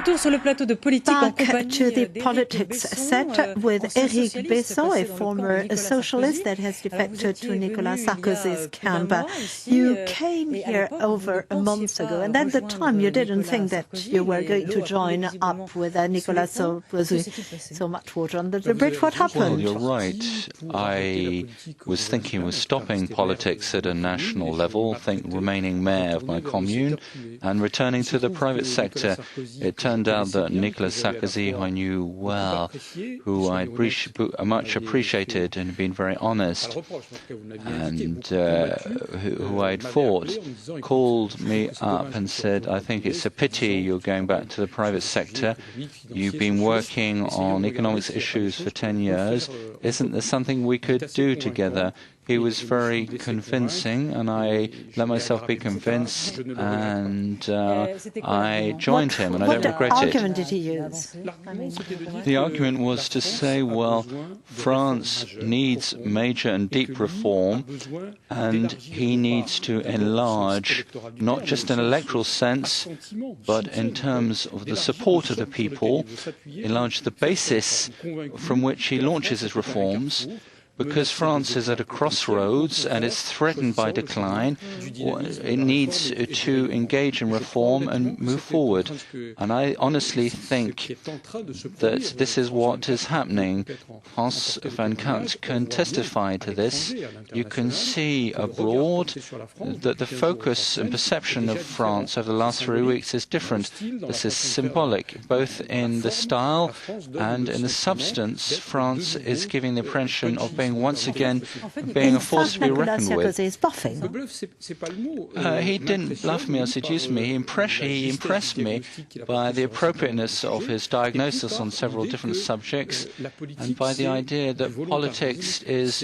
to the politics set with Éric Besson, a former socialist that has defected to Nicolas Sarkozy's camp. You came here over a month ago, and at the time you didn't think that you were going to join up with Nicolas Sarkozy. So much water under the bridge. What happened? Well, you're right. I was thinking of stopping politics at a national level, remaining mayor of my commune, and returning to the private sector. It turned out that Nicolas Sarkozy, who I knew well, who I much appreciated and been very honest, and who I'd fought, called me up and said, I think it's a pity you're going back to the private sector. You've been working on economics issues for 10 years. Isn't there something we could do together? He was very convincing, and I let myself be convinced, and I joined him, and I don't regret it. What argument did he use? The argument was to say, well, France needs major and deep reform, and he needs to enlarge, not just in electoral sense, but in terms of the support of the people, enlarge the basis from which he launches his reforms. Because France is at a crossroads and is threatened by decline, it needs to engage in reform and move forward. And I honestly think that this is what is happening. Hans van Kant can testify to this. You can see abroad that the focus and perception of France over the last 3 weeks is different. This is symbolic, both in the style and in the substance. France is giving the impression of being once again being a force to be reckoned with. He didn't bluff me or seduce me. He impressed me by the appropriateness of his diagnosis on several different subjects and by the idea that politics is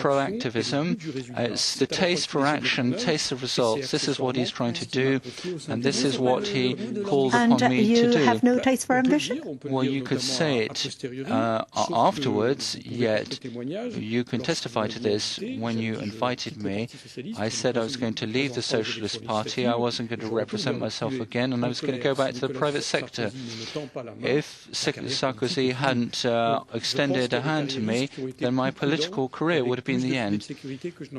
proactivism. It's the taste for action, taste of results. This is what he's trying to do, and this is what he called upon me to do. And you have no taste for ambition? Well, you could say it afterwards, yet you can testify to this. When you invited me, I said I was going to leave the Socialist Party, I wasn't going to represent myself again, and I was going to go back to the private sector. If Sarkozy hadn't extended a hand to me, then my political career would have been the end.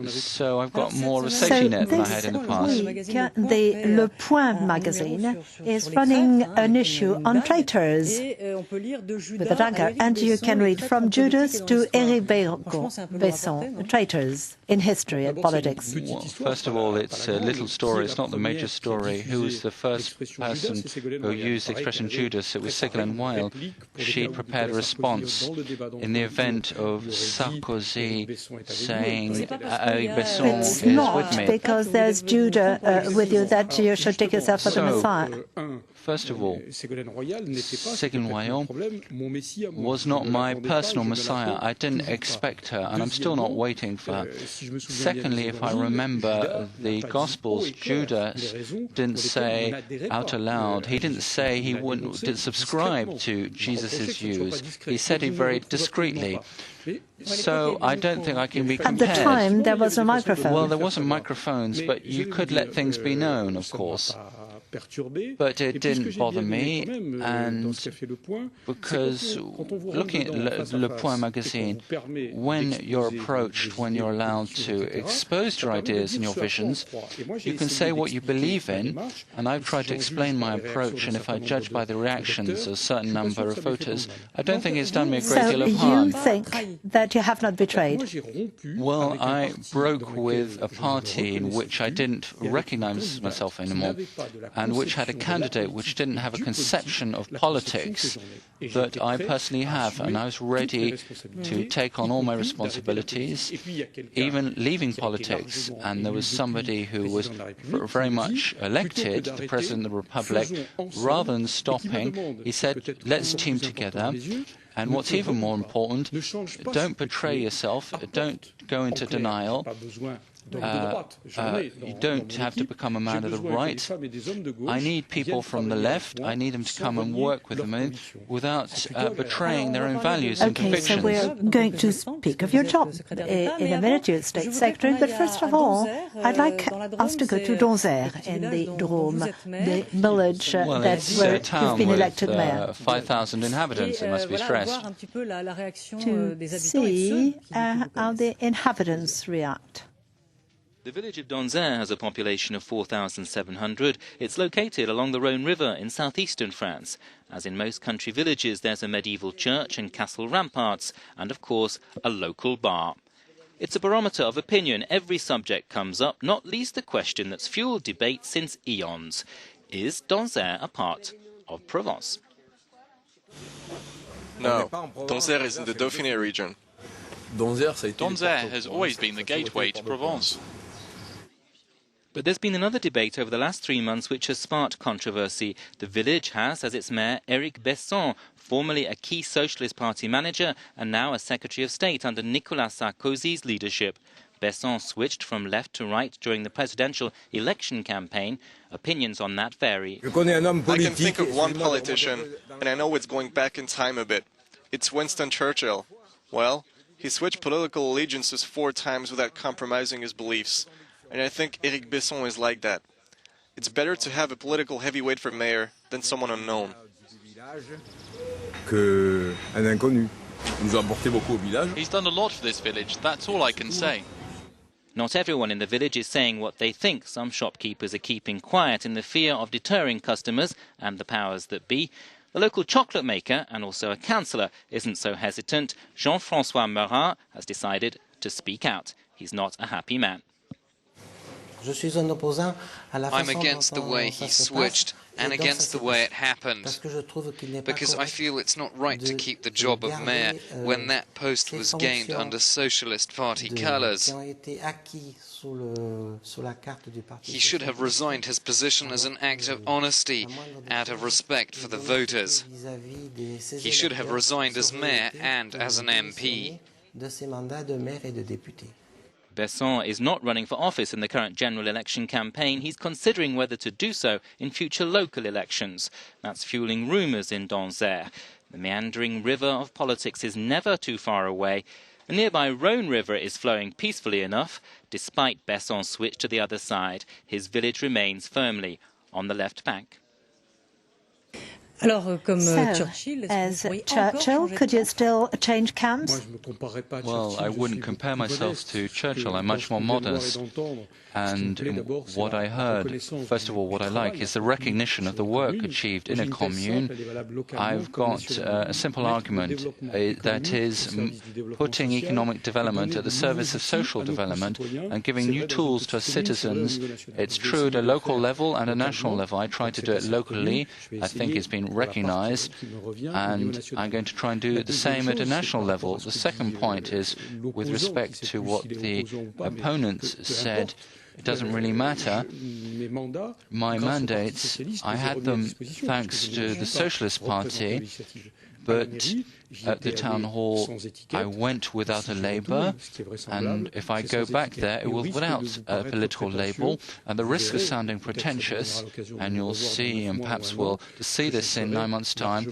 So I've got more of a safety net than I had in the past. The Le Point magazine is running an issue on traitors with a dagger, and you can read from Judas to Éric Besson, traitors in history and politics. Well, first of all, it's a little story. It's not the major story. Who was the first person who used the expression Judas? It was Ségolène Royal. She prepared a response in the event of Sarkozy saying, Besson it's is not with me. Because there's Judas with you that you should take yourself for the Messiah. First of all, Ségolène Royal was not my personal Messiah. I didn't expect her, and I'm still not waiting for her. Secondly, if I remember the Gospels, Judas didn't say out aloud, he didn't say he didn't subscribe to Jesus' views. He said it very discreetly. So I don't think I can be compared. At the time, there was no microphone. Well, there wasn't microphones, but you could let things be known, of course. But it didn't bother me, and because looking at Le Point magazine, when you're approached, when you're allowed to expose your ideas and your visions, you can say what you believe in, and I've tried to explain my approach, and if I judge by the reactions of a certain number of voters, I don't think it's done me a great deal of harm. So you think that you have not betrayed? Well, I broke with a party in which I didn't recognize myself anymore, and which had a candidate which didn't have a conception of politics that I personally have, and I was ready to take on all my responsibilities, even leaving politics. And there was somebody who was very much elected, the President of the Republic. Rather than stopping, he said, let's team together. And what's even more important, don't betray yourself, don't go into denial. You don't have to become a man of the right. I need people from the left. I need them to come and work with me without betraying their own values and convictions. So we're going to speak of your job in a minute, you're State Secretary. But first of all, I'd like us to go to Donzère in the Drôme, the village where you've been elected mayor. 5,000 inhabitants, it must be stressed. To see how the inhabitants react. The village of Donzère has a population of 4,700. It's located along the Rhône River in southeastern France. As in most country villages, there's a medieval church and castle ramparts, and of course, a local bar. It's a barometer of opinion. Every subject comes up, not least the question that's fueled debate since eons. Is Donzère a part of Provence? No, Donzère is in the Dauphiné region. Donzère has always been the gateway to Provence. But there's been another debate over the last 3 months which has sparked controversy. The village has as its mayor Eric Besson, formerly a key Socialist Party manager and now a Secretary of State under Nicolas Sarkozy's leadership. Besson switched from left to right during the presidential election campaign. Opinions on that vary. I can think of one politician, and I know it's going back in time a bit. It's Winston Churchill. Well, he switched political allegiances 4 times without compromising his beliefs. And I think Eric Besson is like that. It's better to have a political heavyweight for mayor than someone unknown. He's done a lot for this village, that's all I can say. Not everyone in the village is saying what they think. Some shopkeepers are keeping quiet in the fear of deterring customers and the powers that be. The local chocolate maker, and also a councillor, isn't so hesitant. Jean-François Merat has decided to speak out. He's not a happy man. I'm against the way he switched and against the way it happened, because I feel it's not right to keep the job of mayor when that post was gained under Socialist Party colours. He should have resigned his position as an act of honesty, out of respect for the voters. He should have resigned as mayor and as an MP. Besson is not running for office in the current general election campaign. He's considering whether to do so in future local elections. That's fueling rumours in Donzère. The meandering river of politics is never too far away. The nearby Rhône River is flowing peacefully enough. Despite Besson's switch to the other side, his village remains firmly on the left bank. So, as Churchill, could you still change camps? Well, I wouldn't compare myself to Churchill. I'm much more modest. And what I heard, first of all, what I like is the recognition of the work achieved in a commune. I've got a simple argument, that is putting economic development at the service of social development and giving new tools to citizens. It's true at a local level and a national level. I try to do it locally. I think it's been recognized, and I'm going to try and do the same at a national level. The second point is with respect to what the opponents said. It doesn't really matter. My mandates, I had them thanks to the Socialist Party, but at the town hall I went without a label, and if I go back there it will without a political label, and the risk of sounding pretentious, and you'll see, and perhaps we'll see this in 9 months' time,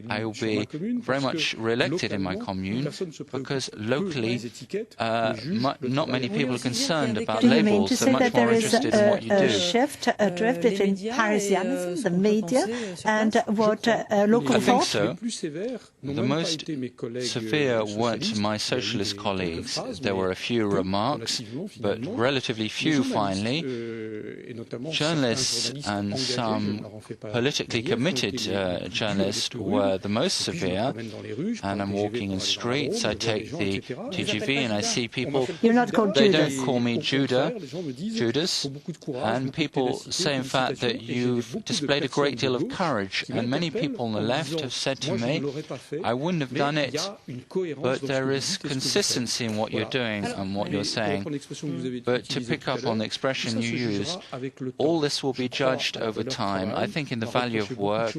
I will be very much re-elected in my commune, because locally not many people are concerned about labels, they're much more interested in what you do. A shift, a drift between Parisianism, the media, and what local thought? I think so. The most severe weren't my socialist colleagues. There were a few remarks, but relatively few finally. Journalists and some politically committed journalists were the most severe, and I'm walking in streets, I take the TGV and I see people, You're not called they Judas. don't call me Judas, and people say in fact that you've displayed a great deal of courage, and many people on the left have said to me, I wouldn't wouldn't have done it, but there is consistency in what you're doing and what you're saying. But to pick up on the expression you used, all this will be judged over time. I think in the value of work,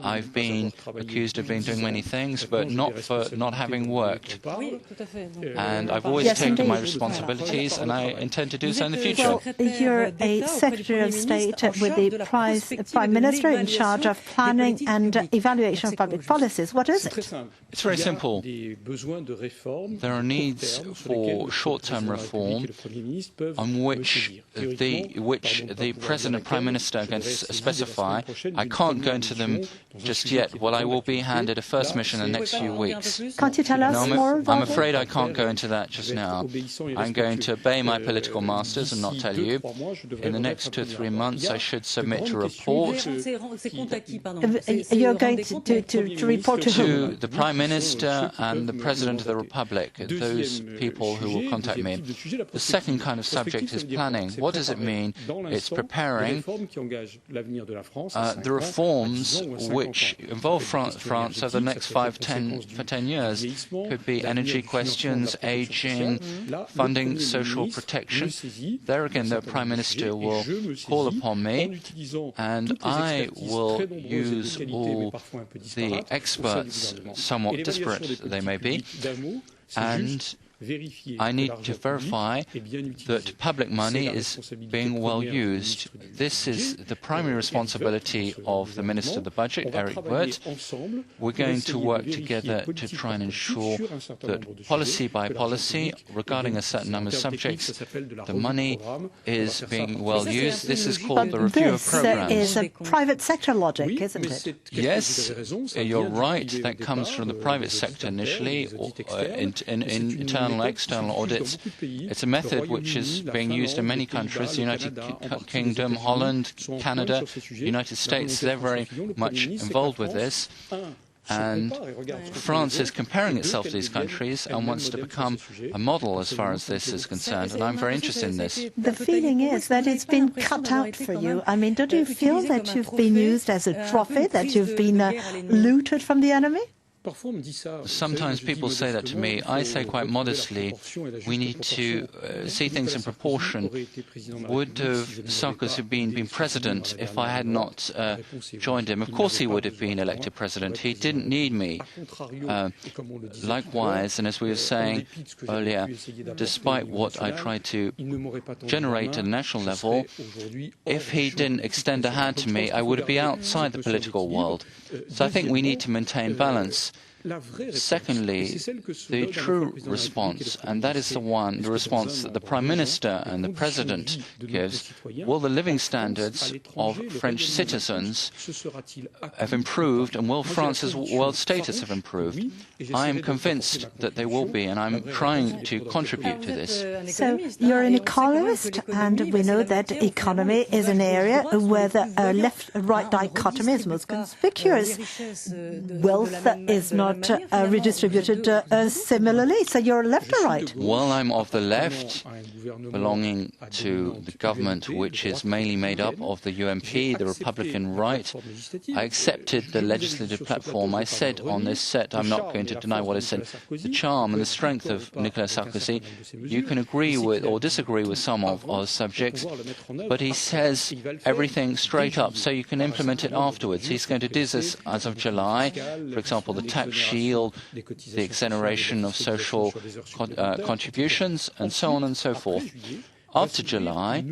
I've been accused of doing many things, but not for not having worked. And I've always taken my responsibilities, and I intend to do so in the future. Well, you're a Secretary of State with the Prime Minister in charge of planning and evaluation of public policies. What is it? It's very simple. There are needs for short-term reform on which the President and Prime Minister can specify. I can't go into them just yet. Well, I will be handed a first mission in the next few weeks. Can't you tell us more about I'm afraid I can't go into that just now. I'm going to obey my political masters and not tell you. In the next 2 or 3 months, I should submit a report. You're going to report to whom? To the Prime Minister and the President of the Republic, those people who will contact me. The second kind of subject is planning. What does it mean? It's preparing the reforms which involve France over the next 10 years. Could be energy questions, aging, funding social protection. There again, the Prime Minister will call upon me, and I will use all the experts, somewhat disparate they may be, and I need to verify that public money is being well used. This is the primary responsibility of the Minister of the Budget, Eric Wirth. We're going to work together to try and ensure that policy by policy, regarding a certain number of subjects, the money is being well used. This is called the review of programs. This is a private sector logic, isn't it? Yes, you're right. That comes from the private sector initially, in internal and external audits. It's a method which is being used in many countries, the United Kingdom, Holland, Canada, United States. They're very much involved with this. And France is comparing itself to these countries and wants to become a model as far as this is concerned, and I'm very interested in this. The feeling is that it's been cut out for you. I mean, don't you feel that you've been used as a trophy, that you've been looted from the enemy? Sometimes people say that to me. I say quite modestly, we need to see things in proportion. Would Sarkozy have been president if I had not joined him? Of course he would have been elected president. He didn't need me. Likewise, and as we were saying earlier, despite what I tried to generate at a national level, if he didn't extend a hand to me, I would be outside the political world. So I think we need to maintain balance. Secondly, the true response, and that is the response that the Prime Minister and the President gives. Will the living standards of French citizens have improved, and will France's world status have improved? I am convinced that they will be, and I'm trying to contribute to this. So you're an economist, and we know that economy is an area where the left-right dichotomy is most conspicuous. Wealth is not redistributed similarly. So you're left or right? Well, I'm of the left, belonging to the government, which is mainly made up of the UMP, the Republican right. I accepted the legislative platform. I said on this set, I'm not going to deny what I said, the charm and the strength of Nicolas Sarkozy. You can agree with or disagree with some of our subjects, but he says everything straight up, so you can implement it afterwards. He's going to do this as of July, for example, the tax shield, the exoneration of social contributions, and so on and so forth. After July,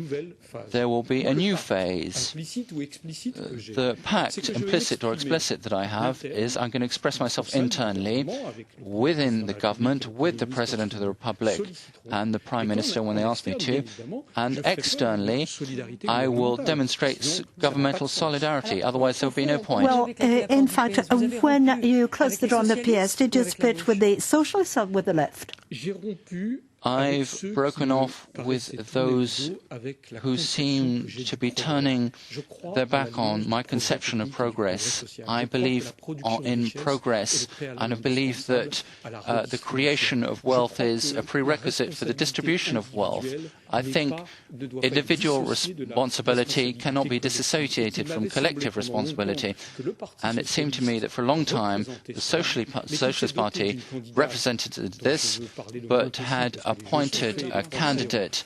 there will be a new phase. The pact, implicit or explicit, that I have is I'm going to express myself internally within the government, with the President of the Republic and the Prime Minister when they ask me to, and externally I will demonstrate governmental solidarity, otherwise there will be no point. Well, in fact, when you closed the door on the PS, did you split with the socialists or with the left? I've broken off with those who seem to be turning their back on my conception of progress. I believe in progress, and I believe that the creation of wealth is a prerequisite for the distribution of wealth. I think individual responsibility cannot be disassociated from collective responsibility. And it seemed to me that for a long time, the Socialist Party represented this, but had appointed a candidate,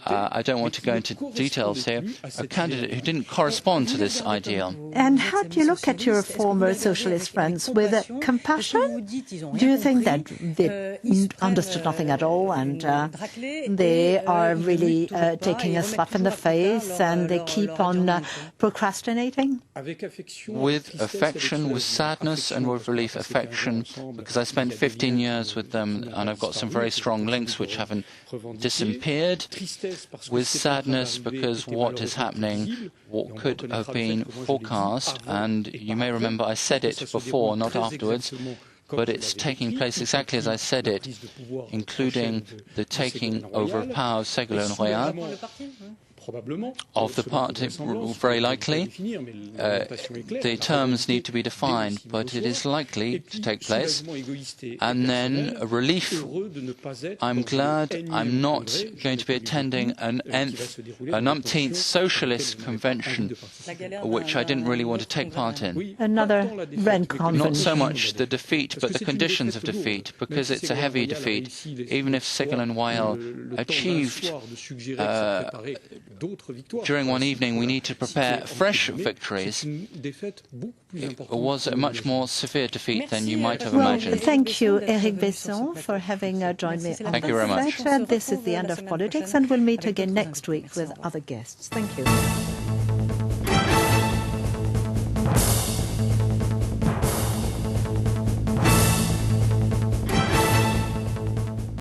I don't want to go into details here, a candidate who didn't correspond to this ideal. And how do you look at your former socialist friends? With compassion? Do you think that they understood nothing at all and they are really taking a slap in the face and they keep on procrastinating? With affection, with sadness and with relief. Affection, because I spent 15 years with them and I've got some very strong links which haven't disappeared. With sadness, because what is happening, what could have been forecast, and you may remember I said it before, not afterwards, but it's taking place exactly as I said it, including the taking over of power of Ségolène Royal, of the party, very likely. The terms need to be defined, but it is likely to take place. And then a relief. I'm glad I'm not going to be attending an umpteenth socialist convention, which I didn't really want to take part in. Another Red convention. Not so much the defeat, but the conditions of defeat, because it's a heavy defeat. Even if Ségolène Royal achieved during one evening, we need to prepare fresh victories. It was a much more severe defeat than you might have imagined. Thank you, Eric Besson, for having joined me on Thank you very much. This is the end of politics, and we'll meet again next week with other guests. Thank you.